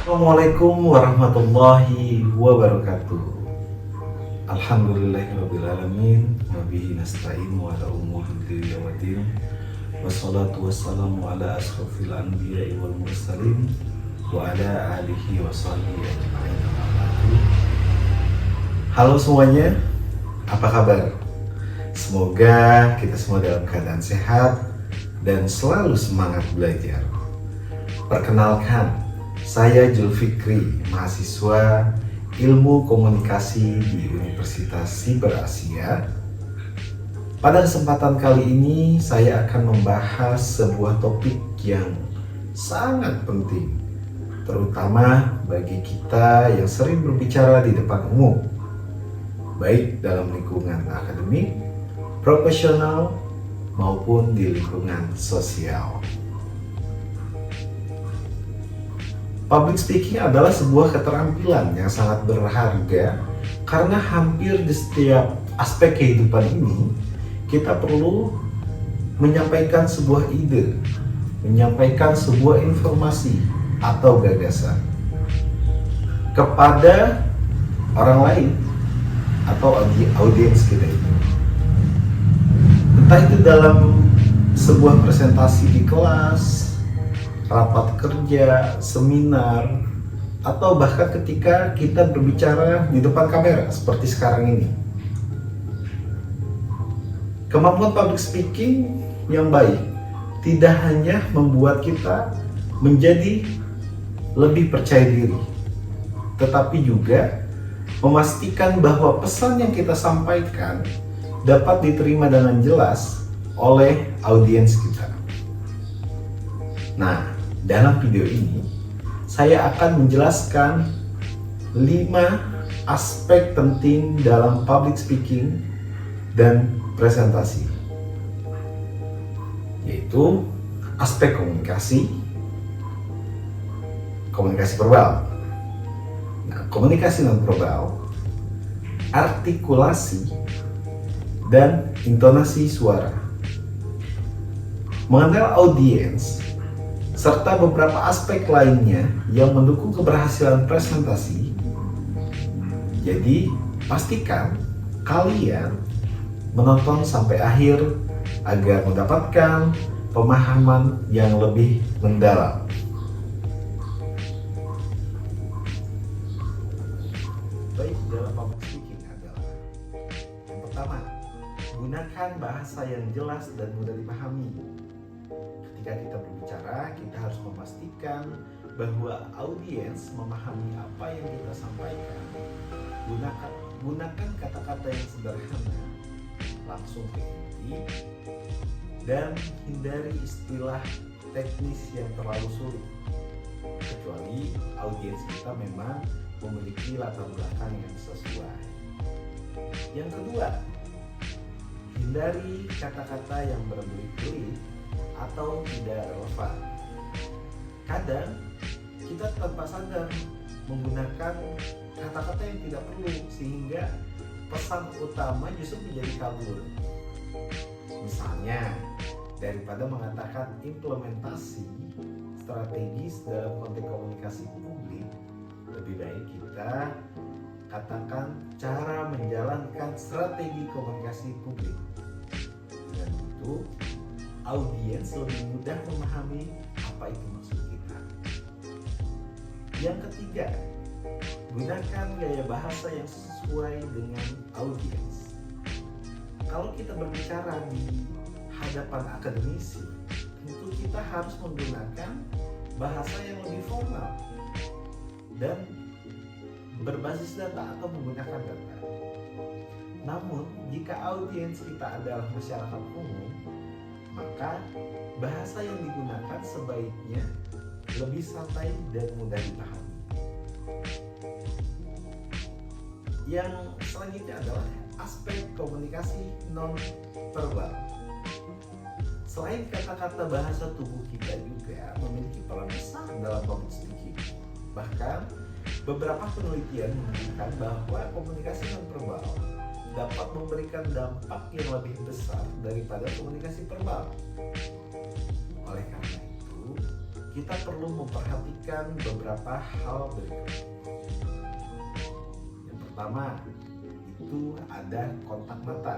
Assalamualaikum warahmatullahi wabarakatuh. Alhamdulillahirabbil alamin wa bihi nasta'in wa ala umuri dunya waddin. Wassalatu wassalamu ala asrofil anbiya'i wal mursalin wa ala alihi wa sahbihi ajma'in. Halo semuanya, apa kabar? Semoga kita semua dalam keadaan sehat dan selalu semangat belajar. Perkenalkan, saya Julfikri, mahasiswa Ilmu Komunikasi di Universitas Siber Asia. Pada kesempatan kali ini saya akan membahas sebuah topik yang sangat penting, terutama bagi kita yang sering berbicara di depan umum, baik dalam lingkungan akademik, profesional, maupun di lingkungan sosial. Public speaking adalah sebuah keterampilan yang sangat berharga karena hampir di setiap aspek kehidupan ini kita perlu menyampaikan sebuah ide, menyampaikan sebuah informasi atau gagasan kepada orang lain atau audiens kita itu. Entah itu dalam sebuah presentasi di kelas, rapat kerja, seminar, atau bahkan ketika kita berbicara di depan kamera seperti sekarang ini. Kemampuan public speaking yang baik tidak hanya membuat kita menjadi lebih percaya diri, tetapi juga memastikan bahwa pesan yang kita sampaikan dapat diterima dengan jelas oleh audiens kita. Nah, dalam video ini saya akan menjelaskan 5 aspek penting dalam public speaking dan presentasi, yaitu aspek komunikasi verbal, komunikasi non verbal, artikulasi, dan intonasi suara. Mengenal audiens serta beberapa aspek lainnya yang mendukung keberhasilan presentasi. Jadi, pastikan kalian menonton sampai akhir agar mendapatkan pemahaman yang lebih mendalam. Baik dalam public speaking adalah yang pertama, gunakan bahasa yang jelas dan mudah dipahami. Ketika kita berbicara, kita harus memastikan bahwa audiens memahami apa yang kita sampaikan. Gunakan kata-kata yang sederhana, langsung ke inti, dan hindari istilah teknis yang terlalu sulit, kecuali audiens kita memang memiliki latar belakang yang sesuai. Yang kedua, hindari kata-kata yang berbelit-belit atau tidak relevan. Kadang kita tanpa sadar menggunakan kata-kata yang tidak perlu sehingga pesan utama justru menjadi kabur. Misalnya, daripada mengatakan implementasi strategis dalam konteks komunikasi publik, lebih baik kita katakan cara menjalankan strategi komunikasi publik. Dan itu audiens lebih mudah memahami apa itu maksud kita. Yang ketiga, gunakan gaya bahasa yang sesuai dengan audiens. Kalau kita berbicara di hadapan akademisi, tentu kita harus menggunakan bahasa yang lebih formal dan berbasis data atau menggunakan data. Namun, jika audiens kita adalah masyarakat umum, maka bahasa yang digunakan sebaiknya lebih santai dan mudah dipahami. Yang selanjutnya adalah aspek komunikasi non verbal. Selain kata-kata, bahasa tubuh kita juga memiliki peran besar dalam public speaking. Bahkan beberapa penelitian menunjukkan bahwa komunikasi non verbal dapat memberikan dampak yang lebih besar daripada komunikasi verbal. Oleh karena itu, kita perlu memperhatikan beberapa hal berikut. Yang pertama, itu ada kontak mata.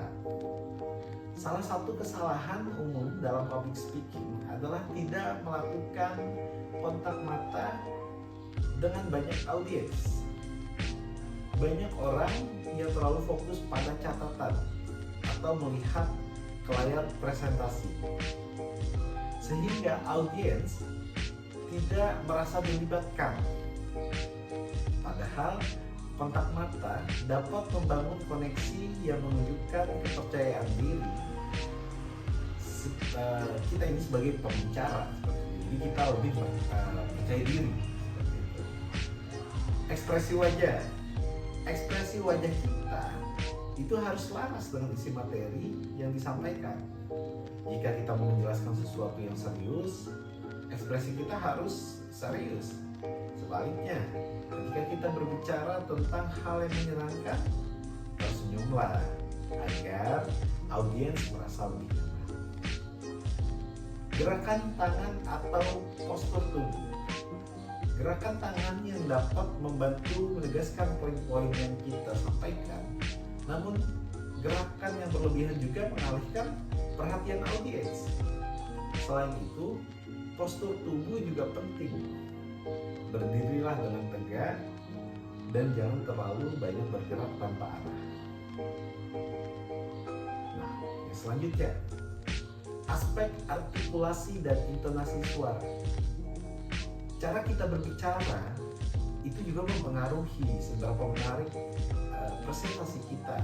Salah satu kesalahan umum dalam public speaking adalah tidak melakukan kontak mata dengan banyak audiens. Banyak orang yang terlalu fokus pada catatan atau melihat ke layar presentasi, sehingga audiens tidak merasa dilibatkan. Padahal kontak mata dapat membangun koneksi yang menunjukkan kepercayaan diri kita ini sebagai pembicara. Jadi kita lebih percaya diri. Ekspresi wajah kita itu harus selaras dengan isi materi yang disampaikan. Jika kita mau menjelaskan sesuatu yang serius, ekspresi kita harus serius. Sebaliknya, ketika kita berbicara tentang hal yang menyenangkan, tersenyumlah agar audiens merasa lebih nyaman. Gerakan tangan atau postur tubuh. Gerakan tangan yang dapat membantu menegaskan poin-poin yang kita sampaikan. Namun, gerakan yang berlebihan juga mengalihkan perhatian audiens. Selain itu, postur tubuh juga penting. Berdirilah dengan tegak dan jangan terlalu banyak bergerak tanpa arah. Nah, yang selanjutnya, aspek artikulasi dan intonasi suara. Cara kita berbicara itu juga mempengaruhi seberapa menarik presentasi kita.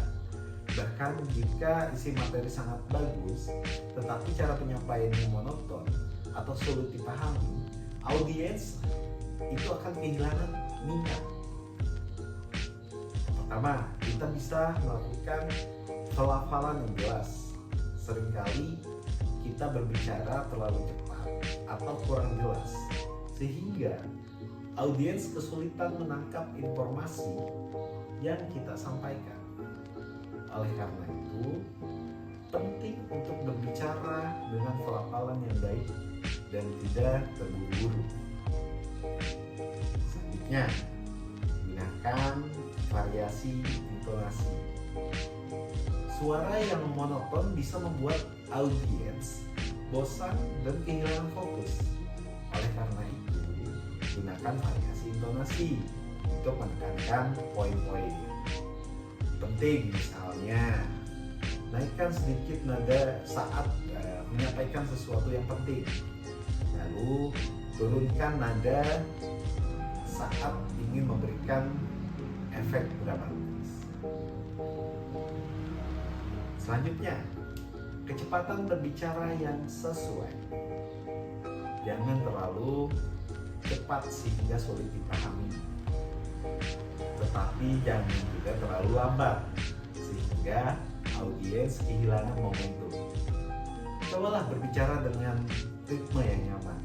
Bahkan jika isi materi sangat bagus, tetapi cara penyampaiannya monoton atau sulit dipahami, audiens itu akan kehilangan minat. Pertama, kita bisa melakukan pelafalan yang jelas. Seringkali kita berbicara terlalu cepat atau kurang jelas, sehingga audiens kesulitan menangkap informasi yang kita sampaikan. Oleh karena itu, penting untuk berbicara dengan pelafalan yang baik dan tidak terburu-buru. Selanjutnya, gunakan variasi intonasi. Suara yang monoton bisa membuat audiens bosan dan kehilangan fokus. Oleh karena itu, gunakan variasi intonasi untuk menekankan poin-poin penting. Misalnya, naikkan sedikit nada saat menyampaikan sesuatu yang penting, lalu turunkan nada saat ingin memberikan efek dramatis. Selanjutnya, kecepatan berbicara yang sesuai. Jangan terlalu cepat sehingga sulit dipahami, tetapi jangan juga terlalu lambat sehingga audiens kehilangan momentum. Cobalah berbicara dengan ritme yang nyaman.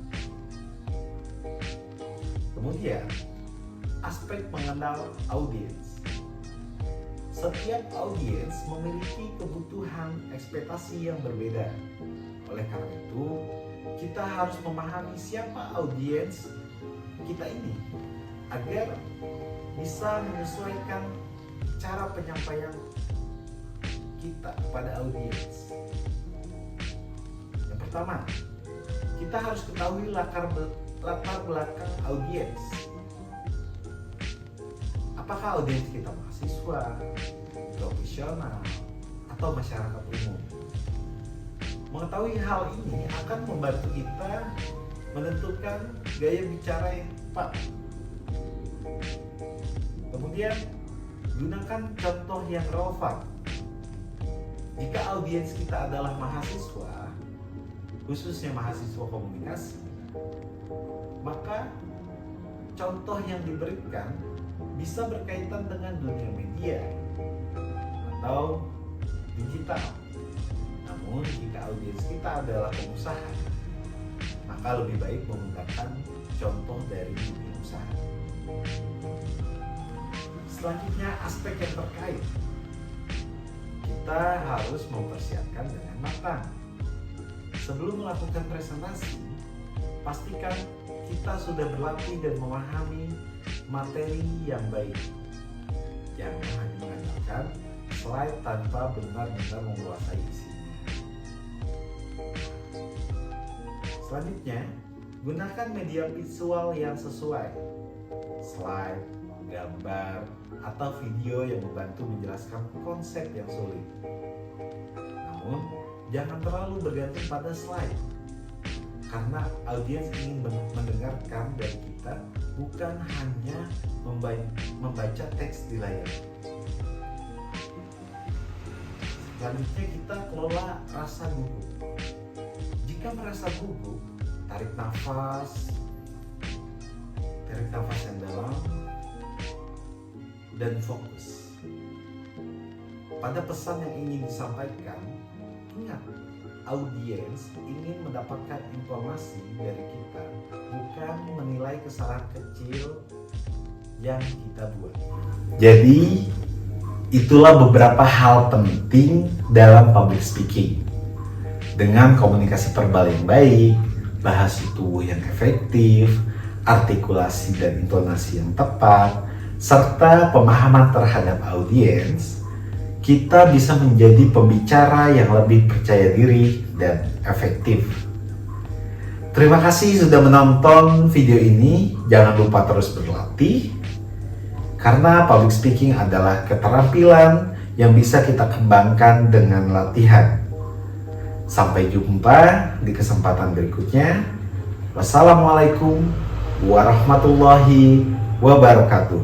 Kemudian, aspek mengenal audiens. Setiap audiens memiliki kebutuhan ekspektasi yang berbeda. Oleh karena itu, kita harus memahami siapa audiens kita ini agar bisa menyesuaikan cara penyampaian kita kepada audiens. Yang pertama, kita harus ketahui latar belakang audiens. Apakah audiens kita mahasiswa, profesional, atau masyarakat umum? Mengetahui hal ini akan membantu kita menentukan gaya bicara yang tepat. Kemudian, gunakan contoh yang relevan. Jika audiens kita adalah mahasiswa, khususnya mahasiswa komunikasi, maka contoh yang diberikan bisa berkaitan dengan dunia media atau digital. Namun jika audiens kita adalah pengusaha, maka lebih baik menggunakan contoh dari dunia usaha. Selanjutnya, aspek yang terkait. Kita harus mempersiapkan dengan matang. Sebelum melakukan presentasi, pastikan kita sudah berlatih dan memahami materi yang baik. Jangan hanya mengandalkan slide tanpa benar-benar menguasai isinya. Selanjutnya, gunakan media visual yang sesuai. Slide, gambar, atau video yang membantu menjelaskan konsep yang sulit. Namun, jangan terlalu bergantung pada slide, karena audiens ingin mendengarkan dari kita, bukan hanya membaca teks di layar. Selanjutnya, kita kelola rasa gugup. Jika merasa gugup, tarik nafas yang dalam dan fokus pada pesan yang ingin disampaikan. Ingat, audiens ingin mendapatkan informasi dari kita, bukan menilai kesalahan kecil yang kita buat. Jadi, itulah beberapa hal penting dalam public speaking. Dengan komunikasi verbal yang baik, bahasa tubuh yang efektif, artikulasi dan intonasi yang tepat, serta pemahaman terhadap audiens, kita bisa menjadi pembicara yang lebih percaya diri dan efektif. Terima kasih sudah menonton video ini. Jangan lupa terus berlatih, karena public speaking adalah keterampilan yang bisa kita kembangkan dengan latihan. Sampai jumpa di kesempatan berikutnya. Wassalamualaikum warahmatullahi wabarakatuh.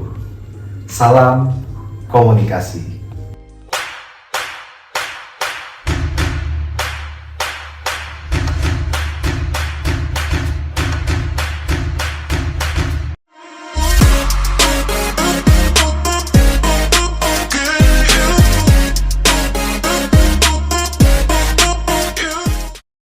Salam komunikasi.